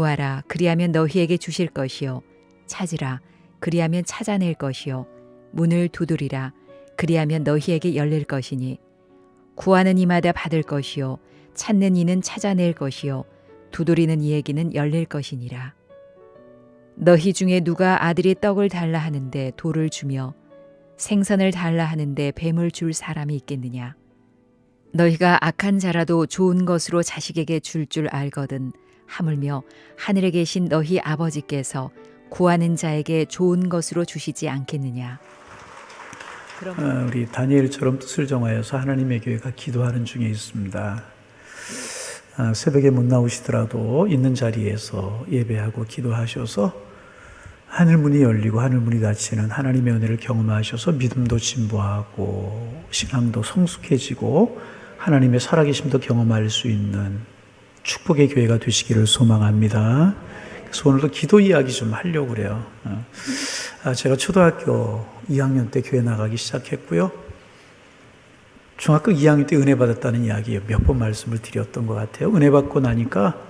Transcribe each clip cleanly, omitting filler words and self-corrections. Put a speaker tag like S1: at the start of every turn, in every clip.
S1: 구하라 그리하면 너희에게 주실 것이요 찾으라 그리하면 찾아낼 것이요 문을 두드리라 그리하면 너희에게 열릴 것이니 구하는 이마다 받을 것이요 찾는 이는 찾아낼 것이요 두드리는 이에게는 열릴 것이니라. 너희 중에 누가 아들이 떡을 달라 하는데 돌을 주며 생선을 달라 하는데 뱀을 줄 사람이 있겠느냐. 너희가 악한 자라도 좋은 것으로 자식에게 줄 알거든 하물며 하늘에 계신 너희 아버지께서 구하는 자에게 좋은 것으로 주시지 않겠느냐.
S2: 우리 다니엘처럼 뜻을 정하여서 하나님의 교회가 기도하는 중에 있습니다. 새벽에 못 나오시더라도 있는 자리에서 예배하고 기도하셔서 하늘 문이 열리고 하늘 문이 닫히는 하나님의 은혜를 경험하셔서 믿음도 진보하고 신앙도 성숙해지고 하나님의 살아계심도 경험할 수 있는 축복의 교회가 되시기를 소망합니다. 그래서 오늘도 기도 이야기 좀 하려고 그래요. 제가 초등학교 2학년 때 교회 나가기 시작했고요. 중학교 2학년 때 은혜 받았다는 이야기 몇 번 말씀을 드렸던 것 같아요. 은혜 받고 나니까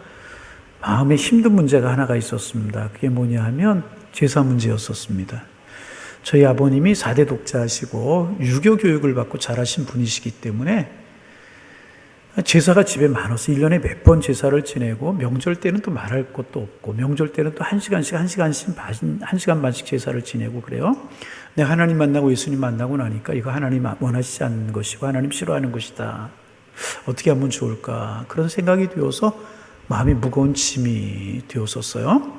S2: 마음에 힘든 문제가 하나가 있었습니다. 그게 뭐냐 하면 제사 문제였었습니다. 저희 아버님이 4대 독자시고 유교 교육을 받고 자라신 분이시기 때문에 제사가 집에 많아서 1년에 몇 번 제사를 지내고 명절 때는 또 말할 것도 없고 명절 때는 또 1시간 반씩 제사를 지내고 그래요. 내가 하나님 만나고 예수님 만나고 나니까 이거 하나님 원하시지 않는 것이고 하나님 싫어하는 것이다. 어떻게 하면 좋을까? 그런 생각이 되어서 마음이 무거운 짐이 되었었어요.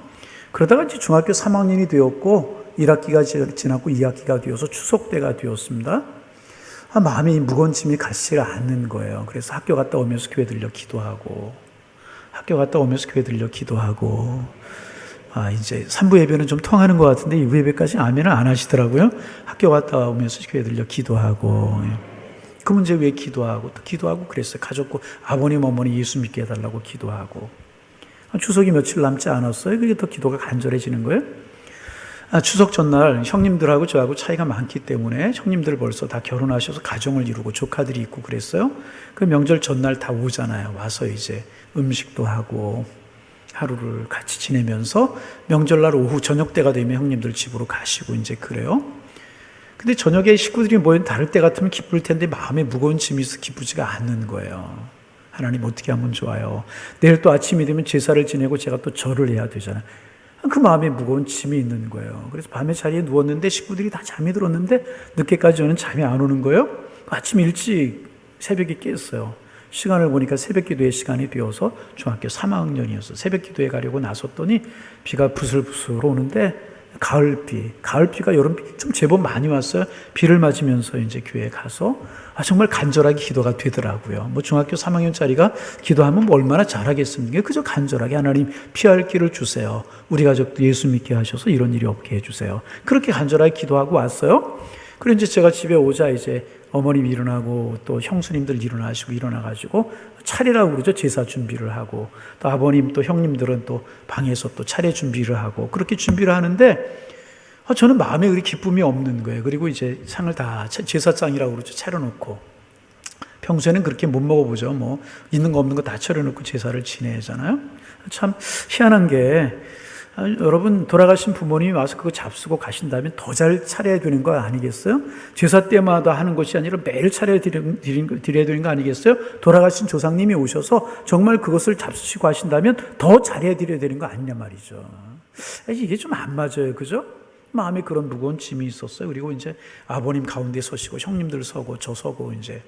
S2: 그러다가 이제 중학교 3학년이 되었고 1학기가 지났고 2학기가 되어서 추석 때가 되었습니다. 마음이 무거운 짐이 가시지가 않는 거예요. 그래서 학교 갔다 오면서 교회 들려 기도하고 이제 3부 예배는 좀 통하는 것 같은데 2부 예배까지 아멘을 안 하시더라고요. 학교 갔다 오면서 교회 들려 기도하고 그 문제 위에 기도하고 또 기도하고 그랬어요. 가족과 아버님 어머니 예수 믿게 해달라고 기도하고 추석이 며칠 남지 않았어요. 그게 더 기도가 간절해지는 거예요. 추석 전날 형님들하고 저하고 차이가 많기 때문에 형님들 벌써 다 결혼하셔서 가정을 이루고 조카들이 있고 그랬어요. 그 명절 전날 다 오잖아요. 와서 이제 음식도 하고 하루를 같이 지내면서 명절날 오후 저녁 때가 되면 형님들 집으로 가시고 이제 그래요. 근데 저녁에 식구들이 모인 다를 때 같으면 기쁠 텐데 마음에 무거운 짐이 있어 기쁘지가 않는 거예요. 하나님 어떻게 하면 좋아요. 내일 또 아침이 되면 제사를 지내고 제가 또 절을 해야 되잖아요. 그 마음에 무거운 짐이 있는 거예요. 그래서 밤에 자리에 누웠는데 식구들이 다 잠이 들었는데 늦게까지 저는 잠이 안 오는 거예요. 아침 일찍 새벽에 깼어요. 시간을 보니까 새벽 기도의 시간이 되어서 중학교 3학년이었어요. 새벽 기도에 가려고 나섰더니 비가 부슬부슬 오는데 가을비가 여름비 좀 제법 많이 왔어요. 비를 맞으면서 이제 교회에 가서 정말 간절하게 기도가 되더라고요. 중학교 3학년짜리가 기도하면 얼마나 잘하겠습니까? 그저 간절하게 하나님 피할 길을 주세요. 우리 가족도 예수 믿게 하셔서 이런 일이 없게 해주세요. 그렇게 간절하게 기도하고 왔어요. 그리고 이제 제가 집에 오자 이제 어머님이 일어나고 또 형수님들 일어나가지고 차례라고 그러죠. 제사 준비를 하고 또 아버님 또 형님들은 또 방에서 또 차례 준비를 하고 그렇게 준비를 하는데 저는 마음에 그리 기쁨이 없는 거예요. 그리고 이제 상을 다 제사장이라고 그러죠. 차려놓고 평소에는 그렇게 못 먹어보죠. 있는 거 없는 거 다 차려놓고 제사를 지내잖아요. 참 희한한 게 여러분 돌아가신 부모님이 와서 그거 잡수고 가신다면 더 잘 차려야 되는 거 아니겠어요? 제사 때마다 하는 것이 아니라 매일 차려야 되는 거 아니겠어요? 돌아가신 조상님이 오셔서 정말 그것을 잡수시고 하신다면 더 잘해야 되는 거 아니냐 말이죠. 이게 좀 안 맞아요. 그죠? 마음에 그런 무거운 짐이 있었어요. 그리고 이제 아버님 가운데 서시고 형님들 서고 저 서고 이제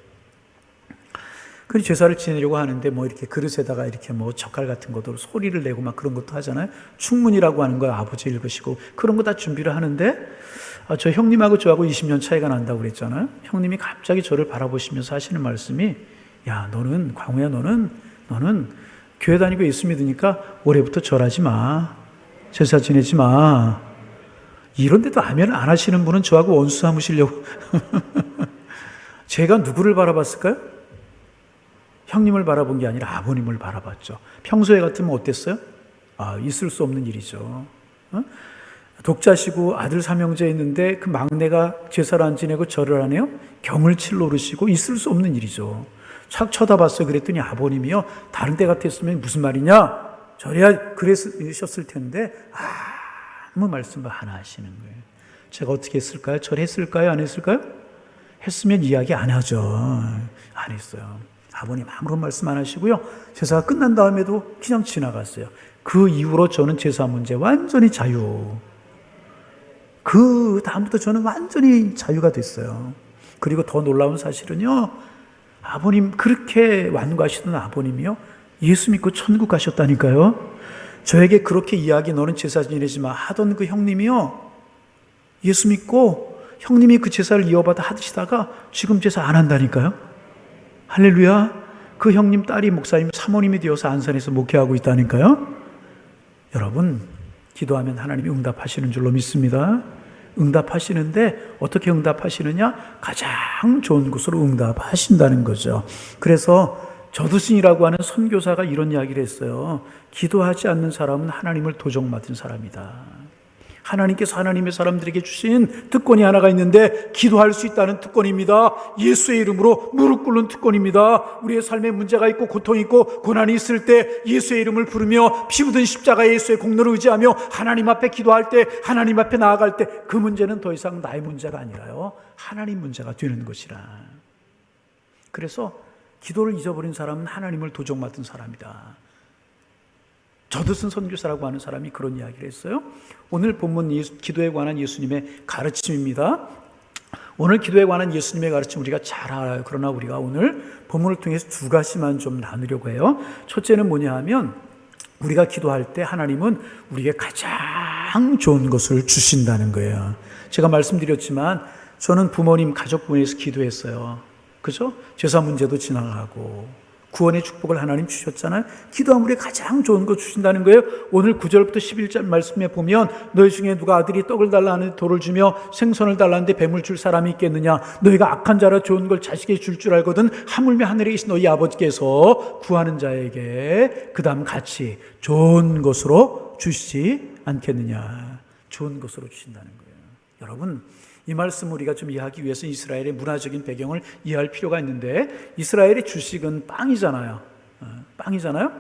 S2: 그 제사를 지내려고 하는데 이렇게 그릇에다가 이렇게 젓갈 같은 것도 소리를 내고 막 그런 것도 하잖아요. 충문이라고 하는 거 아버지 읽으시고 그런 거 다 준비를 하는데 저 형님하고 저하고 20년 차이가 난다고 그랬잖아요. 형님이 갑자기 저를 바라보시면서 하시는 말씀이 야 너는 광우야 너는 교회 다니고 예수 믿으니까 올해부터 절하지 마. 제사 지내지 마. 이런데도 아멘을 안 하시는 분은 저하고 원수 삼으시려고 제가 누구를 바라봤을까요? 형님을 바라본 게 아니라 아버님을 바라봤죠. 평소에 같으면 어땠어요? 있을 수 없는 일이죠. 독자시고 아들 삼형제 있는데 그 막내가 제사를 안 지내고 절을 안 해요? 경을 칠 노릇이고 있을 수 없는 일이죠. 착 쳐다봤어요. 그랬더니 아버님이요. 다른 때 같았으면 무슨 말이냐? 저래야 그러셨을 텐데 아무 말씀을 안 하시는 거예요. 제가 어떻게 했을까요? 절했을까요? 안 했을까요? 했으면 이야기 안 하죠. 안 했어요. 아버님 아무런 말씀 안 하시고요. 제사가 끝난 다음에도 그냥 지나갔어요. 그 이후로 저는 제사 문제 완전히 자유. 그 다음부터 저는 완전히 자유가 됐어요. 그리고 더 놀라운 사실은요. 아버님 그렇게 완고하시던 아버님이요. 예수 믿고 천국 가셨다니까요. 저에게 그렇게 이야기 너는 제사 지내지 마 하던 그 형님이요. 예수 믿고 형님이 그 제사를 이어받아 하시다가 지금 제사 안 한다니까요. 할렐루야. 그 형님 딸이 목사님 사모님이 되어서 안산에서 목회하고 있다니까요. 여러분 기도하면 하나님이 응답하시는 줄로 믿습니다. 응답하시는데 어떻게 응답하시느냐? 가장 좋은 곳으로 응답하신다는 거죠. 그래서 저두신이라고 하는 선교사가 이런 이야기를 했어요. 기도하지 않는 사람은 하나님을 도적 맞은 사람이다. 하나님께서 하나님의 사람들에게 주신 특권이 하나가 있는데 기도할 수 있다는 특권입니다. 예수의 이름으로 무릎 꿇는 특권입니다. 우리의 삶에 문제가 있고 고통이 있고 고난이 있을 때 예수의 이름을 부르며 피 묻은 십자가 예수의 공로를 의지하며 하나님 앞에 기도할 때 하나님 앞에 나아갈 때 그 문제는 더 이상 나의 문제가 아니라요. 하나님 문제가 되는 것이라. 그래서 기도를 잊어버린 사람은 하나님을 도적 맞은 사람이다. 저드슨 선교사라고 하는 사람이 그런 이야기를 했어요. 오늘 본문 기도에 관한 예수님의 가르침입니다. 오늘 기도에 관한 예수님의 가르침 우리가 잘 알아요. 그러나 우리가 오늘 본문을 통해서 두 가지만 좀 나누려고 해요. 첫째는 뭐냐 하면 우리가 기도할 때 하나님은 우리에게 가장 좋은 것을 주신다는 거예요. 제가 말씀드렸지만 저는 부모님 가족 부모에서 기도했어요. 그죠? 제사 문제도 지나가고 구원의 축복을 하나님 주셨잖아요. 기도하면 우리에게 가장 좋은 거 주신다는 거예요. 오늘 9절부터 11절 말씀에 보면 너희 중에 누가 아들이 떡을 달라 하는데 돌을 주며 생선을 달라는데 뱀을 줄 사람이 있겠느냐. 너희가 악한 자라 좋은 걸 자식에게 줄 알거든 하물며 하늘에 계신 너희 아버지께서 구하는 자에게 그 다음 같이 좋은 것으로 주시지 않겠느냐. 좋은 것으로 주신다는 거예요. 여러분 이 말씀 우리가 좀 이해하기 위해서 이스라엘의 문화적인 배경을 이해할 필요가 있는데 이스라엘의 주식은 빵이잖아요. 빵이잖아요.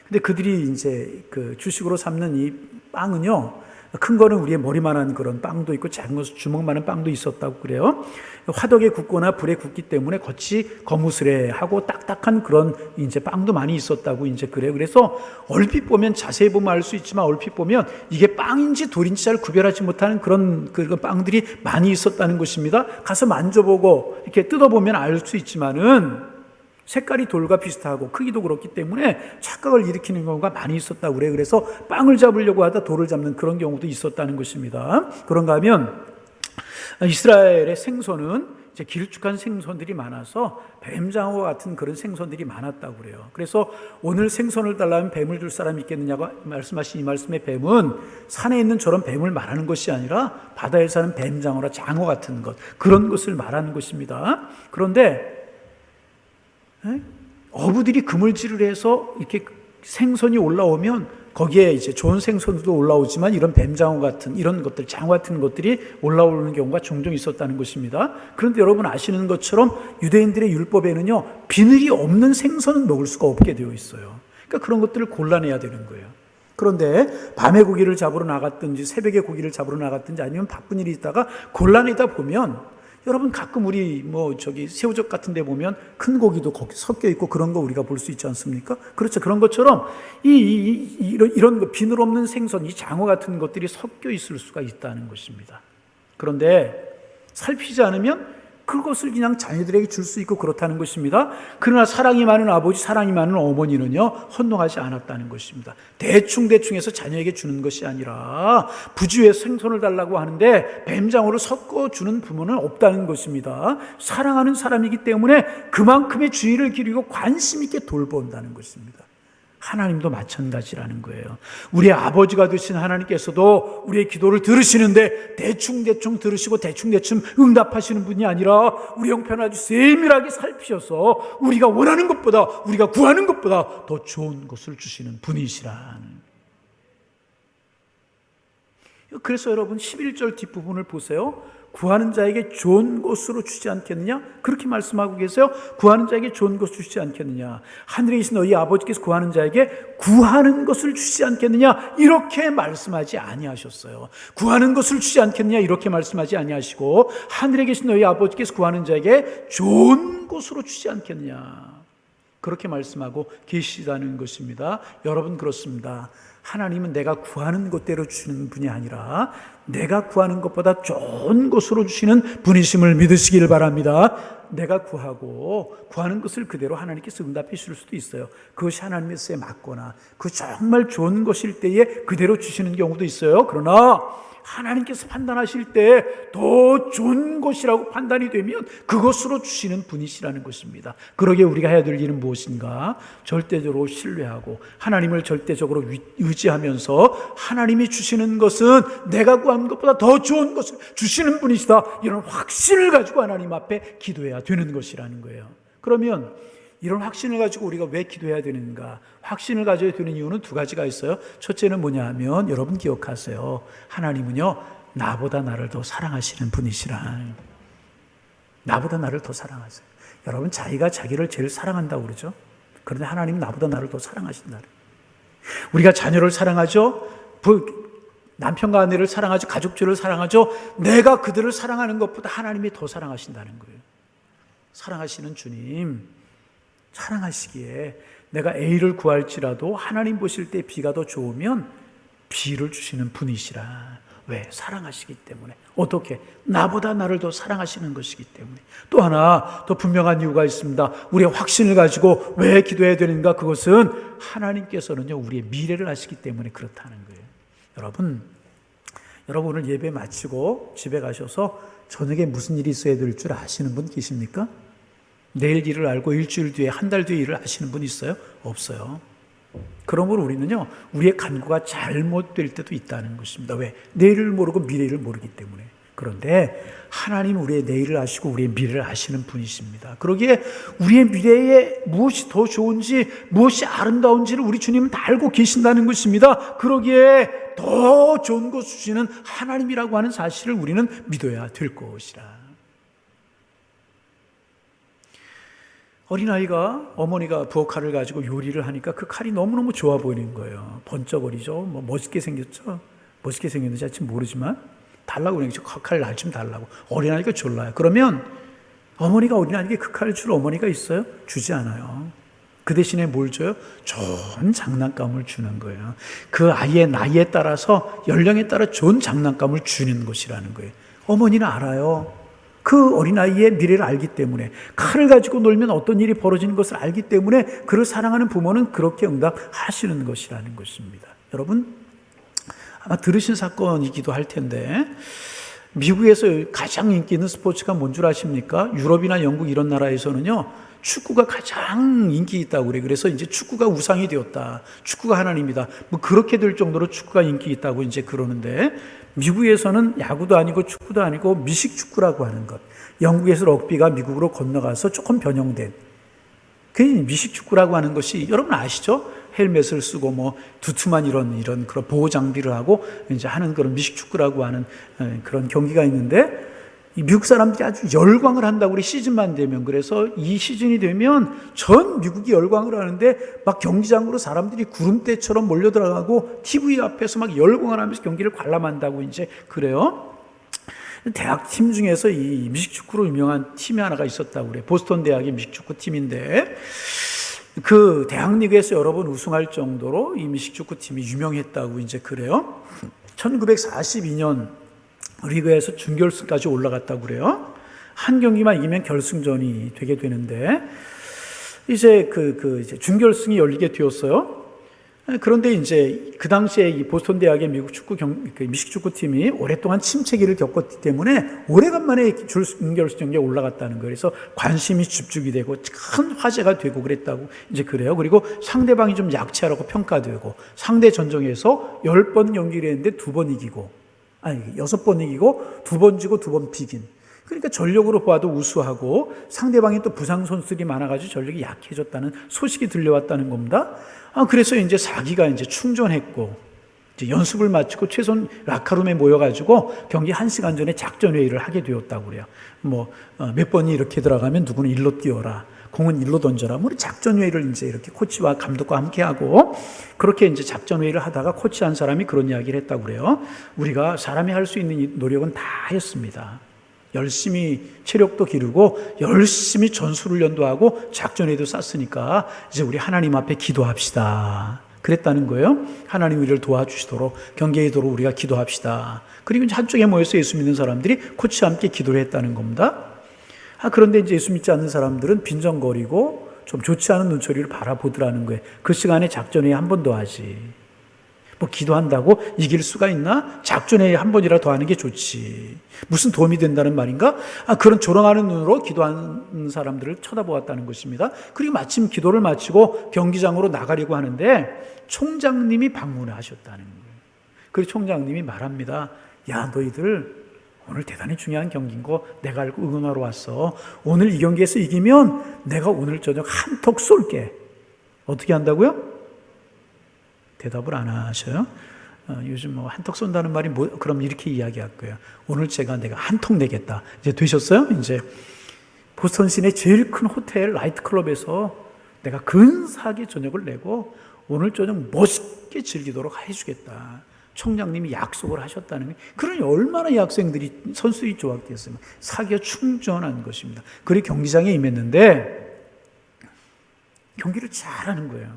S2: 근데 그들이 이제 그 주식으로 삼는 이 빵은요. 큰 거는 우리의 머리만한 그런 빵도 있고 작은 것은 주먹만한 빵도 있었다고 그래요. 화덕에 굽거나 불에 굽기 때문에 겉이 거무스레하고 딱딱한 그런 이제 빵도 많이 있었다고 이제 그래요. 그래서 얼핏 보면 자세히 보면 알 수 있지만 얼핏 보면 이게 빵인지 돌인지 잘 구별하지 못하는 그런 빵들이 많이 있었다는 것입니다. 가서 만져보고 이렇게 뜯어보면 알 수 있지만은 색깔이 돌과 비슷하고 크기도 그렇기 때문에 착각을 일으키는 경우가 많이 있었다고 그래요. 그래서 빵을 잡으려고 하다 돌을 잡는 그런 경우도 있었다는 것입니다. 그런가 하면 이스라엘의 생선은 이제 길쭉한 생선들이 많아서 뱀장어 같은 그런 생선들이 많았다고 그래요. 그래서 오늘 생선을 달라면 뱀을 줄 사람이 있겠느냐고 말씀하신 이 말씀의 뱀은 산에 있는 저런 뱀을 말하는 것이 아니라 바다에 사는 뱀장어나 장어 같은 것, 그런 것을 말하는 것입니다. 그런데 어부들이 그물질을 해서 이렇게 생선이 올라오면 거기에 이제 좋은 생선도 올라오지만 이런 뱀장어 같은 이런 것들, 장어 같은 것들이 올라오는 경우가 종종 있었다는 것입니다. 그런데 여러분 아시는 것처럼 유대인들의 율법에는요, 비늘이 없는 생선은 먹을 수가 없게 되어 있어요. 그러니까 그런 것들을 골라내야 되는 거예요. 그런데 밤에 고기를 잡으러 나갔든지 새벽에 고기를 잡으러 나갔든지 아니면 바쁜 일이 있다가 골라내다 보면 여러분 가끔 우리 새우젓 같은 데 보면 큰 고기도 거기 섞여 있고 그런 거 우리가 볼 수 있지 않습니까? 그렇죠. 그런 것처럼 이런 거 비늘 없는 생선, 이 장어 같은 것들이 섞여 있을 수가 있다는 것입니다. 그런데 살피지 않으면 그것을 그냥 자녀들에게 줄 수 있고 그렇다는 것입니다. 그러나 사랑이 많은 아버지, 사랑이 많은 어머니는요, 헌동하지 않았다는 것입니다. 대충해서 자녀에게 주는 것이 아니라 부지에 생선을 달라고 하는데 뱀장어를 섞어주는 부모는 없다는 것입니다. 사랑하는 사람이기 때문에 그만큼의 주의를 기울이고 관심 있게 돌본다는 것입니다. 하나님도 마찬가지라는 거예요. 우리의 아버지가 되신 하나님께서도 우리의 기도를 들으시는데 대충 들으시고 대충 응답하시는 분이 아니라 우리 형편을 아주 세밀하게 살피셔서 우리가 원하는 것보다, 우리가 구하는 것보다 더 좋은 것을 주시는 분이시라는. 그래서 여러분 11절 뒷부분을 보세요. 구하는 자에게 좋은 것으로 주지 않겠느냐? 그렇게 말씀하고 계세요. 구하는 자에게 좋은 것을 주지 않겠느냐? 하늘에 계신 너희 아버지께서 구하는 자에게 구하는 것을 주지 않겠느냐? 이렇게 말씀하지 아니하셨어요. 구하는 것을 주지 않겠느냐? 이렇게 말씀하지 아니하시고 하늘에 계신 너희 아버지께서 구하는 자에게 좋은 것으로 주지 않겠느냐? 그렇게 말씀하고 계시다는 것입니다. 여러분 그렇습니다. 하나님은 내가 구하는 것대로 주시는 분이 아니라 내가 구하는 것보다 좋은 것으로 주시는 분이심을 믿으시길 바랍니다. 내가 구하고 구하는 것을 그대로 하나님께서 응답해 주실 수도 있어요. 그것이 하나님의 뜻에 맞거나 그 정말 좋은 것일 때에 그대로 주시는 경우도 있어요. 그러나 하나님께서 판단하실 때 더 좋은 것이라고 판단이 되면 그것으로 주시는 분이시라는 것입니다. 그러기에 우리가 해야 될 일은 무엇인가? 절대적으로 신뢰하고 하나님을 절대적으로 의지하면서 하나님이 주시는 것은 내가 구한 것보다 더 좋은 것을 주시는 분이시다, 이런 확신을 가지고 하나님 앞에 기도해야 되는 것이라는 거예요. 그러면 이런 확신을 가지고 우리가 왜 기도해야 되는가? 확신을 가져야 되는 이유는 두 가지가 있어요. 첫째는 뭐냐 하면 여러분 기억하세요. 하나님은요, 나보다 나를 더 사랑하시는 분이시라. 나보다 나를 더 사랑하세요. 여러분 자기가 자기를 제일 사랑한다고 그러죠. 그런데 하나님은 나보다 나를 더 사랑하신다. 우리가 자녀를 사랑하죠. 남편과 아내를 사랑하죠. 가족들을 사랑하죠. 내가 그들을 사랑하는 것보다 하나님이 더 사랑하신다는 거예요. 사랑하시는 주님, 사랑하시기에 내가 A를 구할지라도 하나님 보실 때 B가 더 좋으면 B를 주시는 분이시라. 왜? 사랑하시기 때문에. 어떻게? 나보다 나를 더 사랑하시는 것이기 때문에. 또 하나 더 분명한 이유가 있습니다. 우리의 확신을 가지고 왜 기도해야 되는가? 그것은 하나님께서는요, 우리의 미래를 아시기 때문에 그렇다는 거예요. 여러분 오늘 예배 마치고 집에 가셔서 저녁에 무슨 일이 있어야 될 줄 아시는 분 계십니까? 내일 일을 알고 일주일 뒤에, 한 달 뒤에 일을 아시는 분 있어요? 없어요. 그러므로 우리는요, 우리의 간구가 잘못될 때도 있다는 것입니다. 왜? 내일을 모르고 미래를 모르기 때문에. 그런데 하나님은 우리의 내일을 아시고 우리의 미래를 아시는 분이십니다. 그러기에 우리의 미래에 무엇이 더 좋은지, 무엇이 아름다운지를 우리 주님은 다 알고 계신다는 것입니다. 그러기에 더 좋은 것 주시는 하나님이라고 하는 사실을 우리는 믿어야 될 것이라. 어린아이가 어머니가 부엌 칼을 가지고 요리를 하니까 그 칼이 너무너무 좋아 보이는 거예요. 번쩍거리죠. 멋있게 생겼죠. 멋있게 생겼는지 아직 모르지만 달라고 그러니까 칼을 날 좀 달라고. 어린아이가 졸라요. 그러면 어머니가 어린아이에게 그 칼을 줄 어머니가 있어요? 주지 않아요. 그 대신에 뭘 줘요? 좋은 장난감을 주는 거예요. 그 아이의 나이에 따라서, 연령에 따라 좋은 장난감을 주는 것이라는 거예요. 어머니는 알아요. 그 어린아이의 미래를 알기 때문에, 칼을 가지고 놀면 어떤 일이 벌어지는 것을 알기 때문에 그를 사랑하는 부모는 그렇게 응답하시는 것이라는 것입니다. 여러분 아마 들으신 사건이기도 할 텐데, 미국에서 가장 인기 있는 스포츠가 뭔 줄 아십니까? 유럽이나 영국 이런 나라에서는요, 축구가 가장 인기 있다고 그래요. 그래서 이제 축구가 우상이 되었다. 축구가 하나님이다. 뭐 그렇게 될 정도로 축구가 인기 있다고 이제 그러는데, 미국에서는 야구도 아니고 축구도 아니고 미식축구라고 하는 것. 영국에서 럭비가 미국으로 건너가서 조금 변형된 그 미식축구라고 하는 것이, 여러분 아시죠? 헬멧을 쓰고 뭐 두툼한 이런 그런 보호 장비를 하고 이제 하는 그런 미식축구라고 하는 그런 경기가 있는데, 이 미국 사람들이 아주 열광을 한다고 우리 시즌만 되면. 그래서 이 시즌이 되면 전 미국이 열광을 하는데 막 경기장으로 사람들이 구름대처럼 몰려들어가고 TV 앞에서 막 열광을 하면서 경기를 관람한다고 이제 그래요. 대학 팀 중에서 이 미식축구로 유명한 팀이 하나가 있었다고 그래요. 보스턴 대학의 미식축구 팀인데, 그 대학 리그에서 여러 번 우승할 정도로 이 미식축구 팀이 유명했다고 이제 그래요. 1942년 리그에서 준결승까지 올라갔다고 그래요. 한 경기만 이기면 결승전이 되게 되는데, 이제 이제 준결승이 열리게 되었어요. 그런데 이제 그 당시에 이 보스턴 대학의 미식축구 팀이 오랫동안 침체기를 겪었기 때문에 오래간만에 준결승에 올라갔다는 거예요. 그래서 관심이 집중이 되고 큰 화제가 되고 그랬다고 이제 그래요. 그리고 상대방이 좀 약체하라고 평가되고, 상대 전적에서 10번 경기를 했는데 2번 이기고, 6번 이기고 2번 지고 2번 비긴. 그러니까 전력으로 봐도 우수하고 상대방이 또 부상 선수들이 많아가지고 전력이 약해졌다는 소식이 들려왔다는 겁니다. 그래서 이제 사기가 이제 충전했고, 이제 연습을 마치고 최소한 라카룸에 모여가지고 경기 1시간 전에 작전회의를 하게 되었다고 그래요. 몇 번이 이렇게 들어가면 누구는 일로 뛰어라. 공은 일로 던져라. 작전회의를 이제 이렇게 코치와 감독과 함께 하고, 그렇게 이제 작전회의를 하다가 코치 한 사람이 그런 이야기를 했다고 그래요. 우리가 사람이 할 수 있는 노력은 다 했습니다. 열심히 체력도 기르고, 열심히 전술훈련도 하고, 작전회의도 쌌으니까, 이제 우리 하나님 앞에 기도합시다. 그랬다는 거예요. 하나님 우리를 도와주시도록, 경계이도록 우리가 기도합시다. 그리고 이제 한쪽에 모여서 예수 믿는 사람들이 코치와 함께 기도를 했다는 겁니다. 그런데 이제 예수 믿지 않는 사람들은 빈정거리고 좀 좋지 않은 눈초리를 바라보더라는 거예요. 그 시간에 작전회의 한 번 더 하지. 기도한다고 이길 수가 있나? 작전회의 한 번이라도 더 하는 게 좋지. 무슨 도움이 된다는 말인가? 그런 조롱하는 눈으로 기도하는 사람들을 쳐다보았다는 것입니다. 그리고 마침 기도를 마치고 경기장으로 나가려고 하는데 총장님이 방문을 하셨다는 거예요. 그리고 총장님이 말합니다. 야, 너희들 오늘 대단히 중요한 경기인 거 내가 알고 응원하러 왔어. 오늘 이 경기에서 이기면 내가 오늘 저녁 한턱 쏠게. 어떻게 한다고요? 대답을 안 하셔요. 요즘 한턱 쏜다는 말이 그럼 이렇게 이야기할 거예요. 오늘 내가 한턱 내겠다. 이제 되셨어요? 이제 보스턴 시내 제일 큰 호텔 라이트클럽에서 내가 근사하게 저녁을 내고 오늘 저녁 멋있게 즐기도록 해주겠다. 총장님이 약속을 하셨다는 거예요. 그러니 얼마나 이 학생들이, 선수들이 좋았겠어요. 사기가 충전한 것입니다. 그리고 경기장에 임했는데 경기를 잘하는 거예요.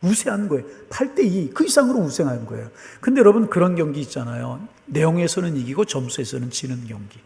S2: 우세한 거예요. 8대2 그 이상으로 우세한 거예요. 근데 여러분 그런 경기 있잖아요. 내용에서는 이기고 점수에서는 지는 경기.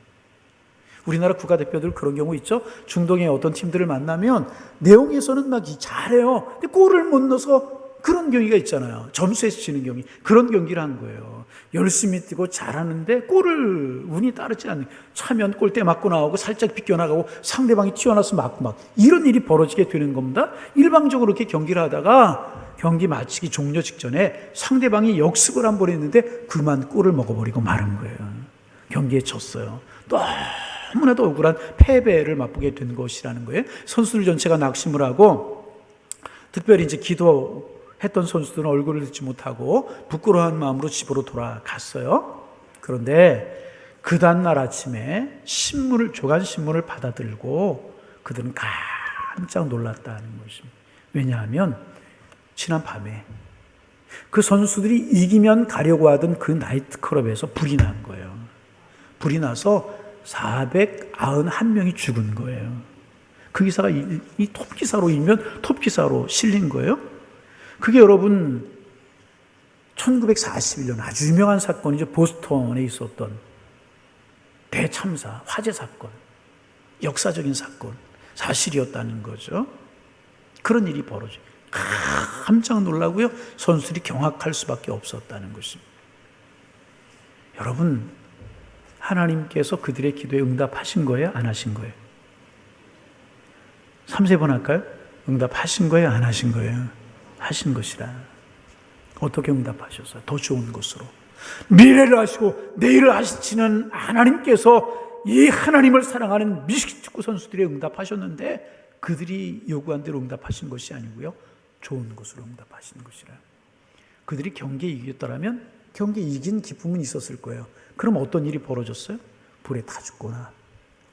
S2: 우리나라 국가대표들 그런 경우 있죠. 중동의 어떤 팀들을 만나면 내용에서는 막 잘해요. 근데 골을 못 넣어서 그런 경기가 있잖아요. 점수에서 지는 경기. 그런 경기를 한 거예요. 열심히 뛰고 잘하는데 골을 운이 따르지 않는, 차면 골대 맞고 나오고 살짝 비껴나가고 상대방이 튀어나와서 맞고 이런 일이 벌어지게 되는 겁니다. 일방적으로 이렇게 경기를 하다가 경기 마치기 종료 직전에 상대방이 역습을 한 번 했는데 그만 골을 먹어버리고 마른 거예요. 경기에 졌어요. 너무나도 억울한 패배를 맛보게 된 것이라는 거예요. 선수들 전체가 낙심을 하고, 특별히 이제 기도했던 선수들은 얼굴을 듣지 못하고 부끄러운 마음으로 집으로 돌아갔어요. 그런데 그 다음날 아침에 조간신문을 받아들고 그들은 깜짝 놀랐다는 것입니다. 왜냐하면 지난 밤에 그 선수들이 이기면 가려고 하던 그 나이트클럽에서 불이 난 거예요. 불이 나서 491명이 죽은 거예요. 그 기사가 이 톱기사로 일면 톱기사로 실린 거예요. 그게 여러분 1941년 아주 유명한 사건이죠. 보스턴에 있었던 대참사, 화재 사건, 역사적인 사건, 사실이었다는 거죠. 그런 일이 벌어져요. 깜짝 놀라고요. 선수들이 경악할 수밖에 없었다는 것입니다. 여러분, 하나님께서 그들의 기도에 응답하신 거예요? 안 하신 거예요? 3-4번 할까요? 응답하신 거예요? 안 하신 거예요? 하신 것이라. 어떻게 응답하셨어요? 더 좋은 것으로. 미래를 하시고 내일을 하시는 하나님께서 이 하나님을 사랑하는 미식축구 선수들의 응답하셨는데 그들이 요구한 대로 응답하신 것이 아니고요. 좋은 것으로 응답하신 것이라. 그들이 경기에 이겼더라면 경기에 이긴 기쁨은 있었을 거예요. 그럼 어떤 일이 벌어졌어요? 불에 타 죽거나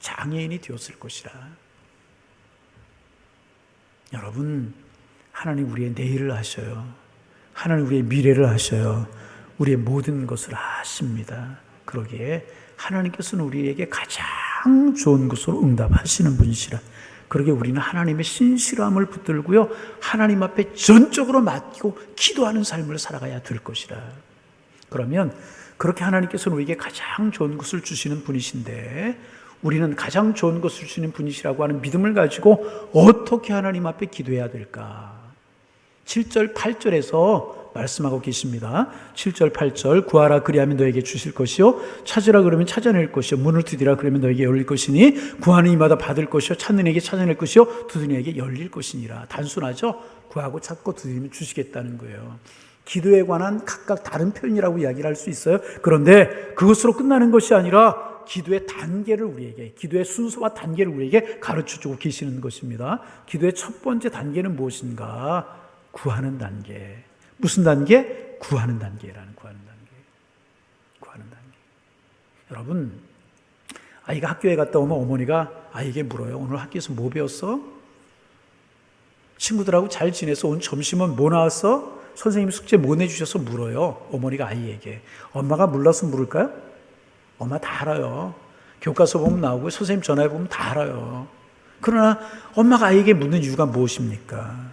S2: 장애인이 되었을 것이라. 여러분, 하나님 우리의 내일을 하셔요. 하나님 우리의 미래를 하셔요. 우리의 모든 것을 아십니다. 그러기에 하나님께서는 우리에게 가장 좋은 것으로 응답하시는 분이시라. 그러기에 우리는 하나님의 신실함을 붙들고요, 하나님 앞에 전적으로 맡기고 기도하는 삶을 살아가야 될 것이라. 그러면 그렇게 하나님께서는 우리에게 가장 좋은 것을 주시는 분이신데 우리는 가장 좋은 것을 주시는 분이시라고 하는 믿음을 가지고 어떻게 하나님 앞에 기도해야 될까? 7절, 8절에서 말씀하고 계십니다. 7절, 8절. 구하라 그리하면 너에게 주실 것이요, 찾으라 그러면 찾아낼 것이요, 문을 두드리라 그러면 너에게 열릴 것이니 구하는 이마다 받을 것이요, 찾는 이에게 찾아낼 것이요, 두드리는 이에게 열릴 것이니라. 단순하죠? 구하고 찾고 두드리면 주시겠다는 거예요. 기도에 관한 각각 다른 표현이라고 이야기를 할 수 있어요. 그런데 그것으로 끝나는 것이 아니라 기도의 단계를 우리에게, 기도의 순서와 단계를 우리에게 가르쳐주고 계시는 것입니다. 기도의 첫 번째 단계는 무엇인가? 구하는 단계. 무슨 단계? 구하는 단계라는 구하는 단계. 여러분, 아이가 학교에 갔다 오면 어머니가 아이에게 물어요. 오늘 학교에서 뭐 배웠어? 친구들하고 잘 지내서 오늘 점심은 뭐 나왔어? 선생님이 숙제 뭐 내주셔서 물어요. 어머니가 아이에게. 엄마가 몰라서 물을까요? 엄마 다 알아요. 교과서 보면 나오고 선생님 전화해 보면 다 알아요. 그러나 엄마가 아이에게 묻는 이유가 무엇입니까?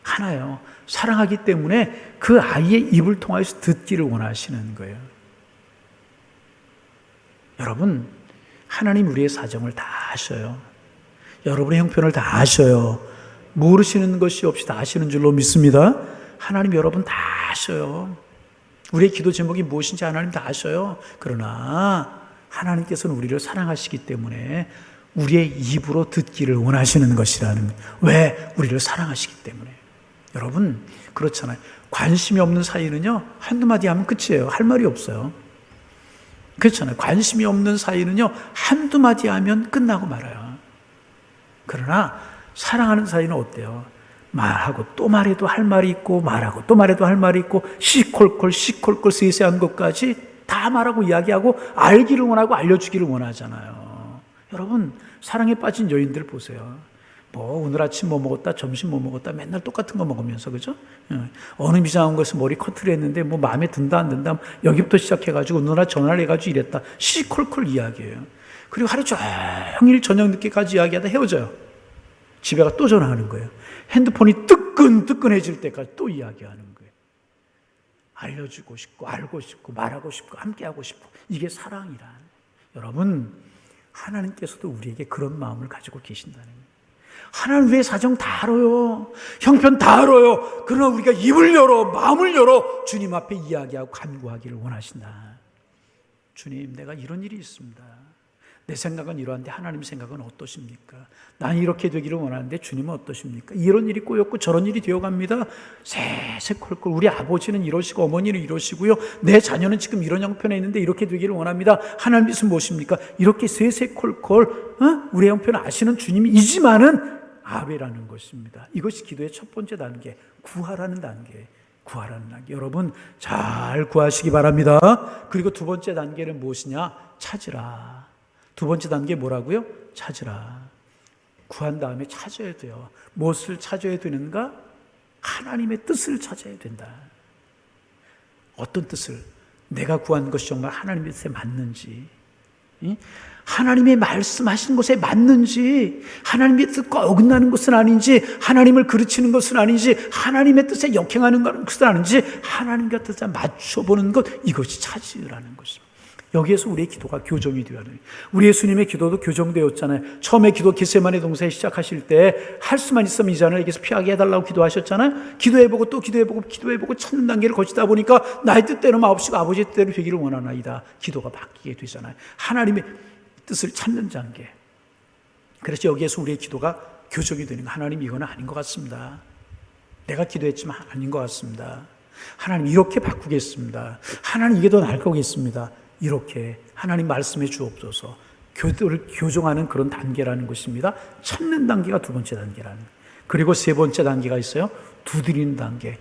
S2: 하나요. 사랑하기 때문에 그 아이의 입을 통해서 듣기를 원하시는 거예요. 여러분, 하나님 우리의 사정을 다 아셔요. 여러분의 형편을 다 아셔요. 모르시는 것이 없이 다 아시는 줄로 믿습니다. 하나님 여러분 다 아셔요. 우리의 기도 제목이 무엇인지 하나님 다 아셔요. 그러나 하나님께서는 우리를 사랑하시기 때문에 우리의 입으로 듣기를 원하시는 것이라는, 왜? 우리를 사랑하시기 때문에. 여러분, 그렇잖아요. 관심이 없는 사이는요, 한두 마디 하면 끝이에요. 할 말이 없어요. 그렇잖아요. 관심이 없는 사이는요, 한두 마디 하면 끝나고 말아요. 그러나 사랑하는 사이는 어때요? 말하고 또 말해도 할 말이 있고, 말하고 또 말해도 할 말이 있고, 시콜콜 세세한 것까지 다 말하고 이야기하고 알기를 원하고 알려주기를 원하잖아요. 여러분, 사랑에 빠진 여인들 보세요. 뭐 오늘 아침 뭐 먹었다, 점심 뭐 먹었다, 맨날 똑같은 거 먹으면서, 그죠? 어느 이상한 것을 머리 커트를 했는데 뭐 마음에 든다 안 든다, 여기부터 시작해가지고 누나 전화를 해가지고 이랬다, 시콜콜 이야기해요. 그리고 하루 종일 저녁 늦게까지 이야기하다 헤어져요. 집에 가 또 전화하는 거예요. 핸드폰이 뜨끈뜨끈해질 때까지 또 이야기하는 거예요. 알려주고 싶고 알고 싶고 말하고 싶고 함께하고 싶고, 이게 사랑이란. 여러분, 하나님께서도 우리에게 그런 마음을 가지고 계신다는 거예요. 하나님 우리의 사정 다 알아요. 형편 다 알아요. 그러나 우리가 입을 열어, 마음을 열어 주님 앞에 이야기하고 간구하기를 원하신다. 주님, 내가 이런 일이 있습니다. 내 생각은 이러한데 하나님 생각은 어떠십니까? 난 이렇게 되기를 원하는데 주님은 어떠십니까? 이런 일이 꼬였고 저런 일이 되어갑니다. 세세콜콜. 우리 아버지는 이러시고 어머니는 이러시고요. 내 자녀는 지금 이런 형편에 있는데 이렇게 되기를 원합니다. 하나님 뜻은 무엇입니까? 이렇게 세세콜콜 우리 형편을 아시는 주님이지만은 아베라는 것입니다. 이것이 기도의 첫 번째 단계, 구하라는 단계. 구하라는 단계. 여러분 잘 구하시기 바랍니다. 그리고 두 번째 단계는 무엇이냐? 찾으라. 두 번째 단계 뭐라고요? 찾으라. 구한 다음에 찾아야 돼요. 무엇을 찾아야 되는가? 하나님의 뜻을 찾아야 된다. 어떤 뜻을? 내가 구한 것이 정말 하나님의 뜻에 맞는지, 하나님의 말씀하신 것에 맞는지, 하나님의 뜻과 어긋나는 것은 아닌지, 하나님을 그르치는 것은 아닌지, 하나님의 뜻에 역행하는 것은 아닌지, 하나님과 뜻에 맞춰보는 것, 이것이 찾으라는 것입니다. 여기에서 우리의 기도가 교정이 되어야 돼요. 우리 예수님의 기도도 교정되었잖아요. 처음에 기도 겟세마네 동산에 시작하실 때 할 수만 있으면 이 잔을 에게서 피하게 해달라고 기도하셨잖아요. 기도해보고 또 기도해보고 찾는 단계를 거치다 보니까 나의 뜻대로 마옵시고 아버지의 뜻대로 되기를 원하나이다. 기도가 바뀌게 되잖아요. 하나님의 뜻을 찾는 단계. 그래서 여기에서 우리의 기도가 교정이 되는 거. 하나님 이거는 아닌 것 같습니다. 내가 기도했지만 아닌 것 같습니다. 하나님 이렇게 바꾸겠습니다. 하나님 이게 더 나을 거겠습니다. 이렇게 하나님 말씀해 주옵소서. 교도를 교정하는 그런 단계라는 것입니다. 찾는 단계가 두 번째 단계라는. 그리고 세 번째 단계가 있어요. 두드리는 단계.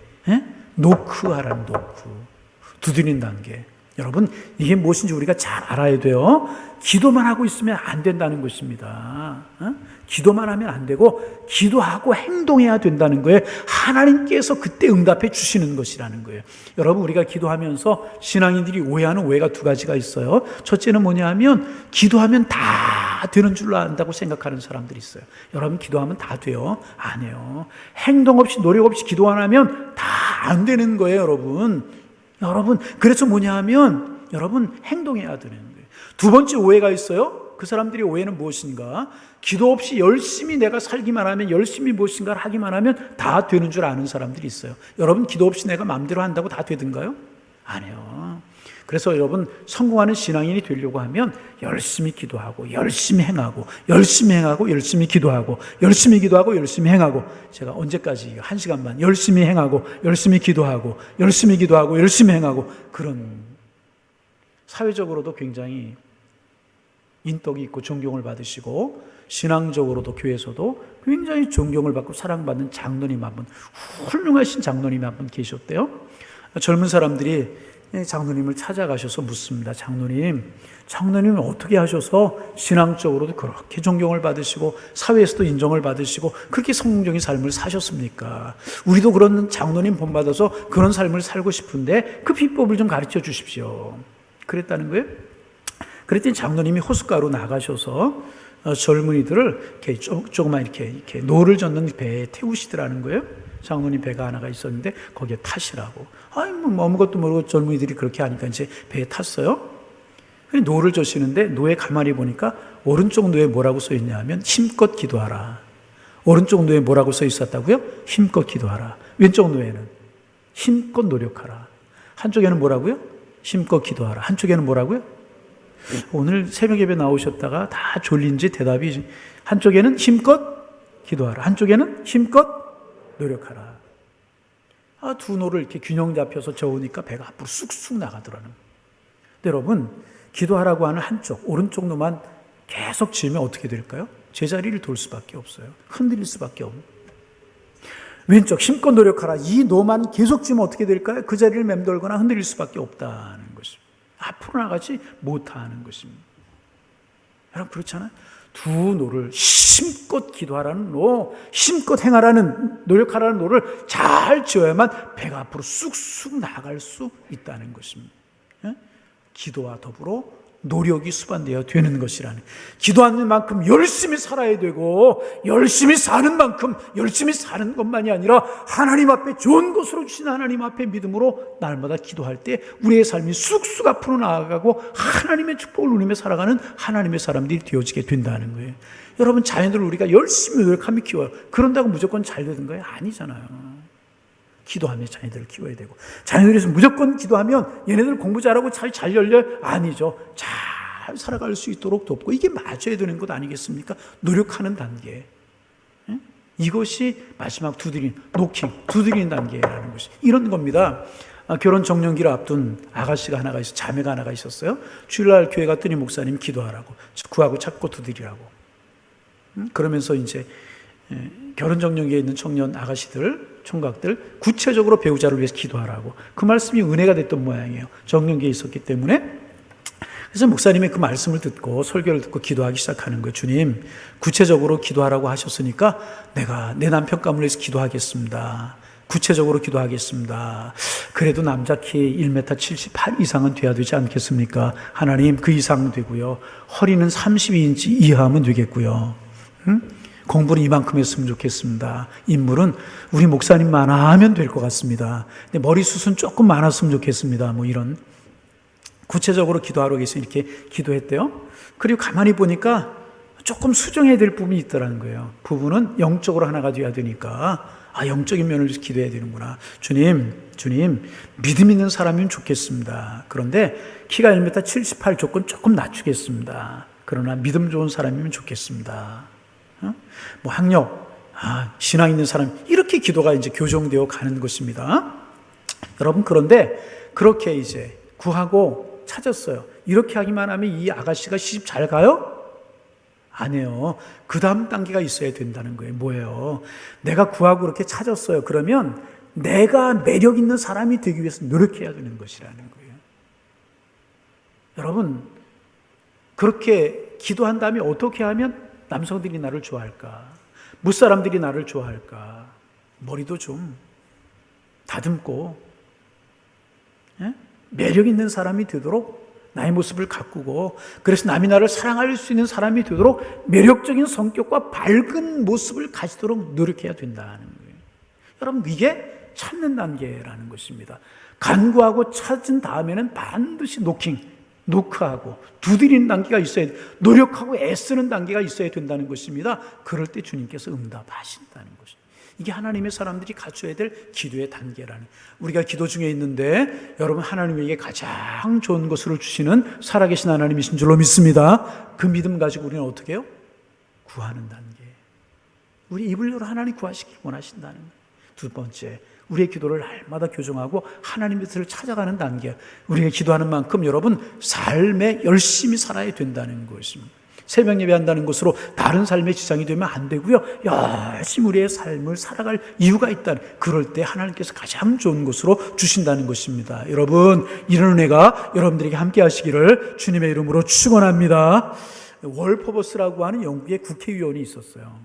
S2: 노크하라는 노크. 두드리는 단계. 여러분 이게 무엇인지 우리가 잘 알아야 돼요. 기도만 하고 있으면 안 된다는 것입니다. 기도만 하면 안 되고 기도하고 행동해야 된다는 거예요. 하나님께서 그때 응답해 주시는 것이라는 거예요. 여러분 우리가 기도하면서 신앙인들이 오해하는 오해가 두 가지가 있어요. 첫째는 뭐냐면 기도하면 다 되는 줄로 안다고 생각하는 사람들이 있어요. 여러분 기도하면 다 돼요? 안 해요. 행동 없이 노력 없이 기도 안 하면 다 안 되는 거예요. 여러분 그래서 뭐냐면 여러분 행동해야 되는 거예요. 두 번째 오해가 있어요. 그 사람들의 오해는 무엇인가? 기도 없이 열심히 내가 살기만 하면, 열심히 무엇인가를 하기만 하면 다 되는 줄 아는 사람들이 있어요. 여러분 기도 없이 내가 마음대로 한다고 다 되든가요? 아니요. 그래서 여러분 성공하는 신앙인이 되려고 하면 열심히 기도하고 열심히 행하고 열심히 행하고 열심히 기도하고 열심히 기도하고 열심히 행하고, 제가 언제까지 1시간만 열심히 행하고 열심히 기도하고 열심히 기도하고 열심히 행하고, 그런 사회적으로도 굉장히 인덕이 있고 존경을 받으시고 신앙적으로도 교회에서도 굉장히 존경을 받고 사랑받는 장로님 한 분, 훌륭하신 장로님이 한 분 계셨대요. 젊은 사람들이 장로님을 찾아가셔서 묻습니다. 장로님 어떻게 하셔서 신앙적으로도 그렇게 존경을 받으시고 사회에서도 인정을 받으시고 그렇게 성공적인 삶을 사셨습니까? 우리도 그런 장로님 본받아서 그런 삶을 살고 싶은데 그 비법을 좀 가르쳐 주십시오. 그랬다는 거예요. 그랬더니 장로님이 호숫가로 나가셔서 젊은이들을 이렇게 조그만 이렇게 노를 젓는 배에 태우시더라는 거예요. 장로님 배가 하나가 있었는데 거기에 타시라고. 뭐 아무것도 모르고 젊은이들이 그렇게 하니까 이제 배에 탔어요. 노를 젓시는데 노에 가만히 보니까 오른쪽 노에 뭐라고 써 있냐면 힘껏 기도하라. 오른쪽 노에 뭐라고 써 있었다고요? 힘껏 기도하라. 왼쪽 노에는 힘껏 노력하라. 한쪽에는 뭐라고요? 힘껏 기도하라. 한쪽에는 뭐라고요? 오늘 새벽 예배 나오셨다가 다 졸린지 대답이 한쪽에는 힘껏 기도하라. 한쪽에는 힘껏 노력하라. 두 노를 이렇게 균형 잡혀서 저으니까 배가 앞으로 쑥쑥 나가더라는 거예요. 여러분, 기도하라고 하는 한쪽, 오른쪽 노만 계속 지으면 어떻게 될까요? 제자리를 돌 수밖에 없어요. 흔들릴 수밖에 없는. 왼쪽 힘껏 노력하라. 이 노만 계속 지으면 어떻게 될까요? 그 자리를 맴돌거나 흔들릴 수밖에 없다는 것입니다. 앞으로 나가지 못하는 것입니다. 여러분 그렇잖아요. 두 노를 힘껏 기도하라는 노, 힘껏 행하라는 노력하라는 노를 잘 지어야만 배가 앞으로 쑥쑥 나갈 수 있다는 것입니다. 기도와 더불어 노력이 수반되어야 되는 것이라는, 기도하는 만큼 열심히 살아야 되고 열심히 사는 만큼 열심히 사는 것만이 아니라 하나님 앞에 좋은 것으로 주신 하나님 앞에 믿음으로 날마다 기도할 때 우리의 삶이 쑥쑥 앞으로 나아가고 하나님의 축복을 누리며 살아가는 하나님의 사람들이 되어지게 된다는 거예요. 여러분, 자녀들을 우리가 열심히 노력하며 키워요. 그런다고 무조건 잘 되는 거예요? 아니잖아요. 기도하며 자녀들을 키워야 되고, 자녀들이 무조건 기도하면 얘네들 공부 잘하고 잘 열려요? 아니죠. 잘 살아갈 수 있도록 돕고, 이게 맞아야 되는 것 아니겠습니까? 노력하는 단계. 이것이 마지막 두드리는 단계라는 것이 이런 겁니다. 결혼 정년기를 앞둔 아가씨가 하나가 있어, 자매가 하나가 있었어요. 주일날 교회 갔더니 목사님 기도하라고, 구하고 찾고 두드리라고. 그러면서 이제 결혼 정년기에 있는 청년 아가씨들, 총각들 구체적으로 배우자를 위해서 기도하라고, 그 말씀이 은혜가 됐던 모양이에요. 정년기에 있었기 때문에. 그래서 목사님의 그 말씀을 듣고, 설교를 듣고 기도하기 시작하는 거예요. 주님, 구체적으로 기도하라고 하셨으니까 내가 내 남편 가문을 위해서 기도하겠습니다. 구체적으로 기도하겠습니다. 그래도 남자 키 1m 78 이상은 돼야 되지 않겠습니까? 하나님, 그 이상은 되고요. 허리는 32인치 이하면 되겠고요. 공부는 이만큼 했으면 좋겠습니다. 인물은 우리 목사님만 하면 될 것 같습니다. 근데 머리숱은 조금 많았으면 좋겠습니다. 뭐 이런 구체적으로 기도하러 계시 이렇게 기도했대요. 그리고 가만히 보니까 조금 수정해야 될 부분이 있더라는 거예요. 부부는 영적으로 하나가 돼야 되니까 영적인 면을 위해서 기도해야 되는구나. 주님, 믿음 있는 사람이면 좋겠습니다. 그런데 키가 1m 78 조건 조금 낮추겠습니다. 그러나 믿음 좋은 사람이면 좋겠습니다. 뭐 학력, 신앙 있는 사람, 이렇게 기도가 이제 교정되어 가는 것입니다. 여러분, 그런데 그렇게 이제 구하고 찾았어요. 이렇게 하기만 하면 이 아가씨가 시집 잘 가요? 아니에요. 그 다음 단계가 있어야 된다는 거예요. 뭐예요? 내가 구하고 그렇게 찾았어요. 그러면 내가 매력 있는 사람이 되기 위해서 노력해야 되는 것이라는 거예요. 여러분, 그렇게 기도한 다음에 어떻게 하면 남성들이 나를 좋아할까? 무사람들이 나를 좋아할까? 머리도 좀 다듬고, 매력 있는 사람이 되도록 나의 모습을 가꾸고, 그래서 남이 나를 사랑할 수 있는 사람이 되도록 매력적인 성격과 밝은 모습을 가지도록 노력해야 된다는 거예요. 여러분, 이게 찾는 단계라는 것입니다. 간구하고 찾은 다음에는 반드시 노크하고 두드리는 단계가 있어야 돼. 노력하고 애쓰는 단계가 있어야 된다는 것입니다. 그럴 때 주님께서 응답하신다는 것입니다. 이게 하나님의 사람들이 갖춰야 될 기도의 단계라는, 우리가 기도 중에 있는데 여러분, 하나님에게 가장 좋은 것을 주시는 살아계신 하나님이신 줄로 믿습니다. 그 믿음 가지고 우리는 어떻게 해요? 구하는 단계. 우리 입을 열어 하나님 구하시길 원하신다는 거예요. 두 번째, 우리의 기도를 날마다 교정하고 하나님의 뜻을 찾아가는 단계. 우리가 기도하는 만큼 여러분 삶에 열심히 살아야 된다는 것입니다. 새벽 예배한다는 것으로 다른 삶에 지장이 되면 안 되고요. 열심히 우리의 삶을 살아갈 이유가 있다. 그럴 때 하나님께서 가장 좋은 것으로 주신다는 것입니다. 여러분, 이런 은혜가 여러분들에게 함께 하시기를 주님의 이름으로 축원합니다. 월퍼버스라고 하는 영국의 국회의원이 있었어요.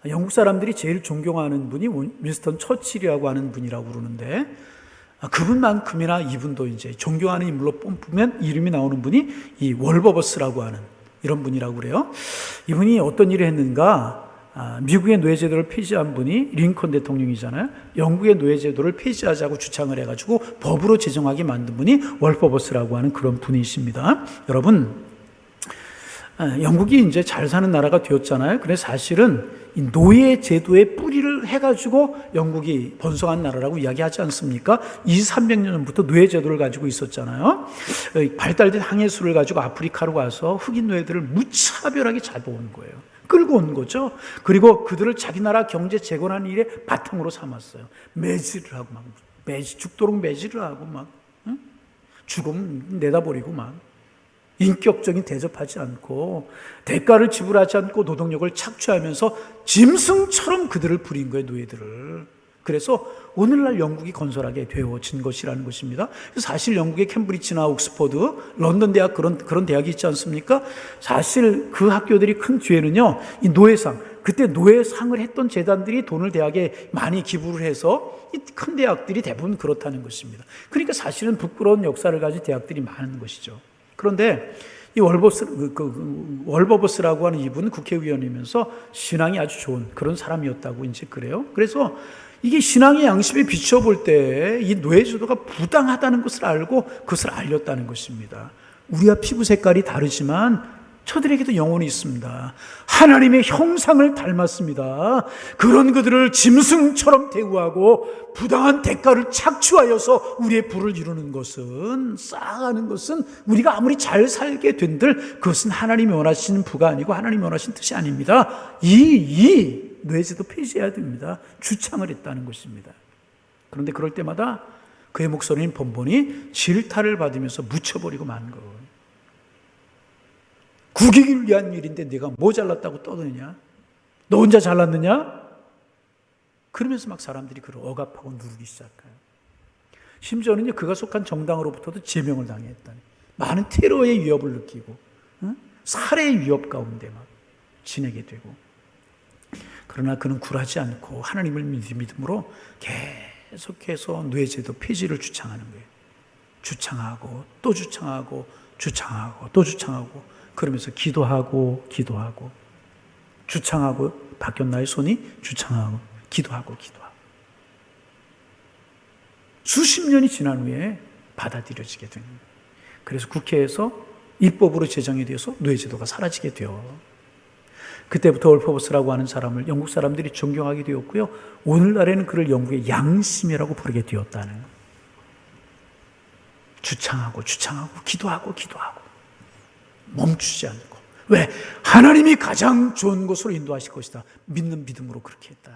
S2: 영국 사람들이 제일 존경하는 분이 윈스턴 처칠이라고 하는 분이라고 그러는데, 그분만큼이나 이분도 이제 존경하는 인물로 뽑으면 이름이 나오는 분이 이 월버버스라고 하는 이런 분이라고 그래요. 이분이 어떤 일을 했는가? 미국의 노예제도를 폐지한 분이 링컨 대통령이잖아요. 영국의 노예제도를 폐지하자고 주창을 해가지고 법으로 제정하게 만든 분이 월버버스라고 하는 그런 분이십니다. 여러분, 영국이 이제 잘 사는 나라가 되었잖아요. 그래서 사실은 이 노예 제도의 뿌리를 해가지고 영국이 번성한 나라라고 이야기하지 않습니까? 200~300년 전부터 노예 제도를 가지고 있었잖아요. 발달된 항해술을 가지고 아프리카로 가서 흑인 노예들을 무차별하게 잡아온 거예요. 끌고 온 거죠. 그리고 그들을 자기 나라 경제 재건하는 일에 바탕으로 삼았어요. 매질을 하고 죽도록 매질을 하고 죽음 내다버리고 인격적인 대접하지 않고 대가를 지불하지 않고 노동력을 착취하면서 짐승처럼 그들을 부린 거예요, 노예들을. 그래서 오늘날 영국이 건설하게 되어진 것이라는 것입니다. 사실 영국의 캠브리지나 옥스퍼드, 런던 대학 그런 대학이 있지 않습니까? 사실 그 학교들이 큰 뒤에는요, 이 노예상, 그때 노예상을 했던 재단들이 돈을 대학에 많이 기부를 해서 이 큰 대학들이 대부분 그렇다는 것입니다. 그러니까 사실은 부끄러운 역사를 가진 대학들이 많은 것이죠. 그런데 이 월버버스라고 하는 이분은 국회의원이면서 신앙이 아주 좋은 그런 사람이었다고 이제 그래요. 그래서 이게 신앙의 양심에 비춰볼 때 이 노예제도가 부당하다는 것을 알고 그것을 알렸다는 것입니다. 우리와 피부 색깔이 다르지만 저들에게도 영혼이 있습니다. 하나님의 형상을 닮았습니다. 그런 그들을 짐승처럼 대우하고 부당한 대가를 착취하여서 우리의 부를 이루는 것은, 쌓아가는 것은 우리가 아무리 잘 살게 된들 그것은 하나님이 원하시는 부가 아니고 하나님이 원하시는 뜻이 아닙니다. 이 뇌제도 폐지해야 됩니다. 주창을 했다는 것입니다. 그런데 그럴 때마다 그의 목소리는 번번이 질타를 받으면서 묻혀버리고 만 거예요. 국익을 위한 일인데 내가 뭐 잘났다고 떠드느냐? 너 혼자 잘났느냐? 그러면서 막 사람들이 그를 억압하고 누르기 시작해요. 심지어는 그가 속한 정당으로부터도 제명을 당했다니. 많은 테러의 위협을 느끼고 살해의 위협 가운데 막 지내게 되고. 그러나 그는 굴하지 않고 하나님을 믿음으로 계속해서 뇌제도 폐지를 주창하는 거예요. 주창하고 또 주창하고 주창하고 또 주창하고 그러면서 기도하고 주창하고 바뀌었나요? 손이 주창하고 기도하고 수십 년이 지난 후에 받아들여지게 됩니다. 그래서 국회에서 입법으로 제정이 되어서 노예제도가 사라지게 돼요. 그때부터 월퍼버스라고 하는 사람을 영국 사람들이 존경하게 되었고요. 오늘날에는 그를 영국의 양심이라고 부르게 되었다는. 주창하고 기도하고 멈추지 않고. 왜? 하나님이 가장 좋은 곳으로 인도하실 것이다. 믿는 믿음으로 그렇게 했다.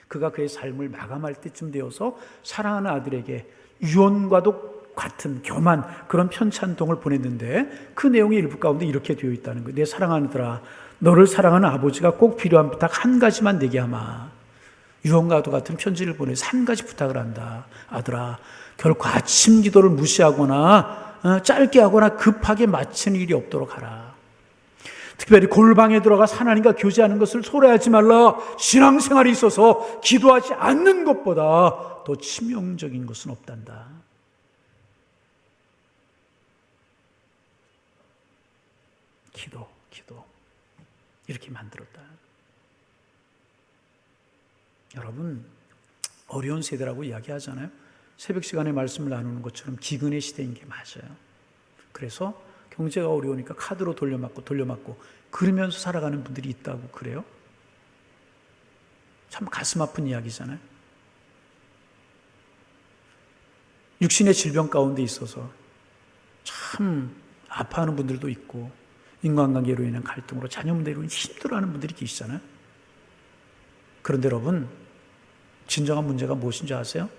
S2: 그가 그의 삶을 마감할 때쯤 되어서 사랑하는 아들에게 유언과도 같은 겸한 그런 편찬동을 보냈는데 그 내용의 일부 가운데 이렇게 되어 있다는 거예요. 내 사랑하는 아들아, 너를 사랑하는 아버지가 꼭 필요한 부탁 한 가지만 내게 하마. 유언과도 같은 편지를 보내서 한 가지 부탁을 한다. 아들아, 결코 아침 기도를 무시하거나 짧게 하거나 급하게 마치는 일이 없도록 하라. 특별히 골방에 들어가 하나님과 교제하는 것을 소홀하지 말라. 신앙생활이 있어서 기도하지 않는 것보다 더 치명적인 것은 없단다. 기도 이렇게 만들었다. 여러분, 어려운 세대라고 이야기하잖아요. 새벽 시간에 말씀을 나누는 것처럼 기근의 시대인 게 맞아요. 그래서 경제가 어려우니까 카드로 돌려막고 그러면서 살아가는 분들이 있다고 그래요. 참 가슴 아픈 이야기잖아요. 육신의 질병 가운데 있어서 참 아파하는 분들도 있고 인간관계로 인한 갈등으로 자녀 문제로 힘들어하는 분들이 계시잖아요. 그런데 여러분, 진정한 문제가 무엇인지 아세요?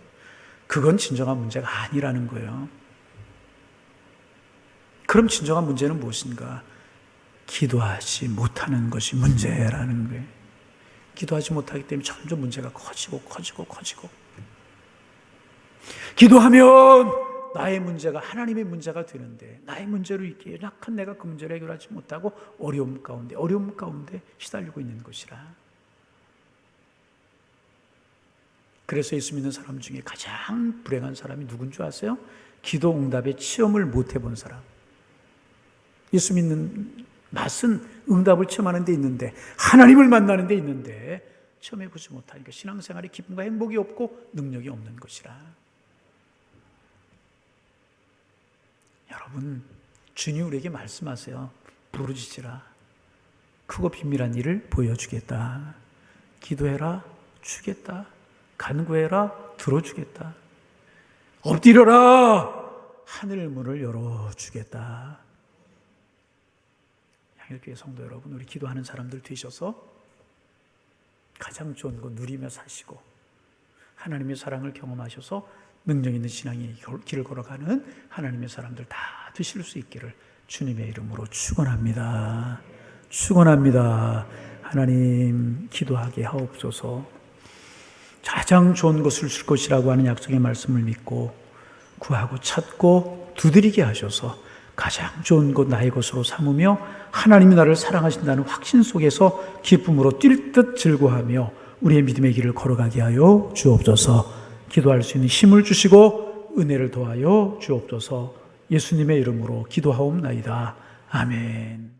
S2: 그건 진정한 문제가 아니라는 거예요. 그럼 진정한 문제는 무엇인가? 기도하지 못하는 것이 문제라는 거예요. 기도하지 못하기 때문에 점점 문제가 커지고 기도하면 나의 문제가 하나님의 문제가 되는데 나의 문제로 이렇게 연약한 내가 그 문제를 해결하지 못하고 어려움 가운데 시달리고 있는 것이라. 그래서 예수 믿는 사람 중에 가장 불행한 사람이 누군 줄 아세요? 기도 응답에 체험을 못 해본 사람. 예수 믿는 맛은 응답을 체험하는 데 있는데, 하나님을 만나는 데 있는데 체험해보지 못하니까 신앙생활에 기쁨과 행복이 없고 능력이 없는 것이라. 여러분, 주님 우리에게 말씀하세요. 부르짖으라. 크고 비밀한 일을 보여주겠다. 기도해라. 주겠다. 간구해라. 들어주겠다. 엎드려라. 하늘 문을 열어주겠다. 양일교회 성도 여러분, 우리 기도하는 사람들 되셔서 가장 좋은 거 누리며 사시고 하나님의 사랑을 경험하셔서 능력 있는 신앙의 길을 걸어가는 하나님의 사람들 다 되실 수 있기를 주님의 이름으로 축원합니다. 축원합니다. 하나님, 기도하게 하옵소서. 가장 좋은 것을 줄 것이라고 하는 약속의 말씀을 믿고 구하고 찾고 두드리게 하셔서 가장 좋은 것 나의 것으로 삼으며 하나님이 나를 사랑하신다는 확신 속에서 기쁨으로 뛸 듯 즐거워하며 우리의 믿음의 길을 걸어가게 하여 주옵소서. 기도할 수 있는 힘을 주시고 은혜를 더하여 주옵소서. 예수님의 이름으로 기도하옵나이다. 아멘.